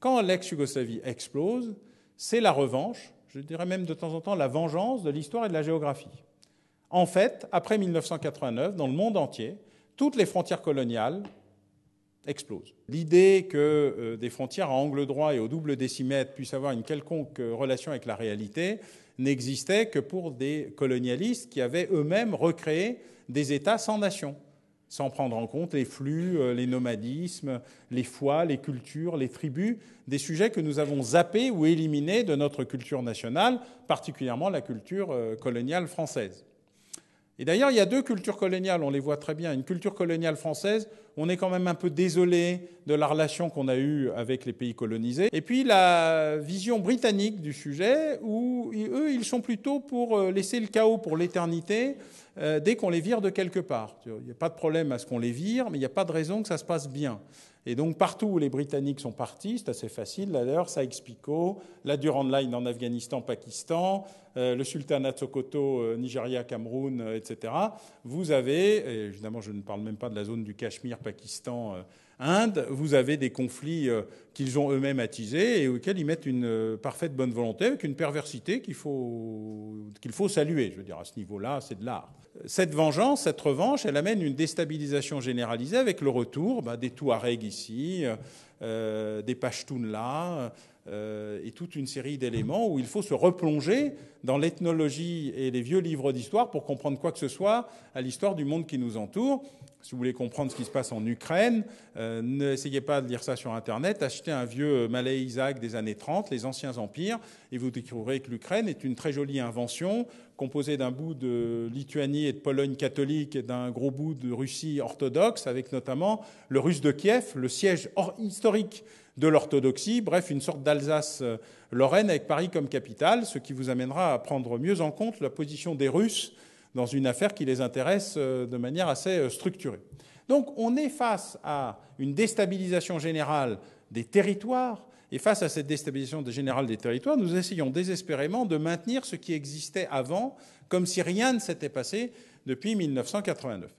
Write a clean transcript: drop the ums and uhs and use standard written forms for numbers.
quand l'ex-Yougoslavie explose, c'est la revanche, je dirais même de temps en temps la vengeance de l'histoire et de la géographie. En fait, après 1989, dans le monde entier, toutes les frontières coloniales explosent. L'idée que des frontières à angle droit et au double décimètre puissent avoir une quelconque relation avec la réalité n'existait que pour des colonialistes qui avaient eux-mêmes recréé des États sans nation, sans prendre en compte les flux, les nomadismes, les foi, les cultures, les tribus, des sujets que nous avons zappés ou éliminés de notre culture nationale, particulièrement la culture coloniale française. Et d'ailleurs, il y a deux cultures coloniales, on les voit très bien. Une culture coloniale française, on est quand même un peu désolé de la relation qu'on a eue avec les pays colonisés. Et puis la vision britannique du sujet, où eux, ils sont plutôt pour laisser le chaos pour l'éternité dès qu'on les vire de quelque part. Il n'y a pas de problème à ce qu'on les vire, mais il n'y a pas de raison que ça se passe bien. Et donc partout où les Britanniques sont partis, c'est assez facile, d'ailleurs, Sykes-Picot, la Durand Line en Afghanistan, Pakistan, le sultanat de Sokoto, Nigeria, Cameroun, etc. Vous avez, et évidemment je ne parle même pas de la zone du Cachemire, Pakistan, Inde, vous avez des conflits qu'ils ont eux-mêmes attisés et auxquels ils mettent une parfaite bonne volonté, avec une perversité qu'il faut saluer. Je veux dire, à ce niveau-là, c'est de l'art. Cette vengeance, cette revanche, elle amène une déstabilisation généralisée avec le retour des Touaregs ici, des Pashtuns là, et toute une série d'éléments où il faut se replonger dans l'ethnologie et les vieux livres d'histoire pour comprendre quoi que ce soit à l'histoire du monde qui nous entoure. Si vous voulez comprendre ce qui se passe en Ukraine, n'essayez pas de lire ça sur Internet, achetez un vieux Malay Isaac des années 30, les anciens empires, et vous découvrirez que l'Ukraine est une très jolie invention composée d'un bout de Lituanie et de Pologne catholique et d'un gros bout de Russie orthodoxe, avec notamment le russe de Kiev, le siège historique de l'orthodoxie, bref, une sorte d'Alsace-Lorraine avec Paris comme capitale, ce qui vous amènera à prendre mieux en compte la position des Russes dans une affaire qui les intéresse de manière assez structurée. Donc on est face à une déstabilisation générale des territoires, et face à cette déstabilisation générale des territoires, nous essayons désespérément de maintenir ce qui existait avant, comme si rien ne s'était passé depuis 1989.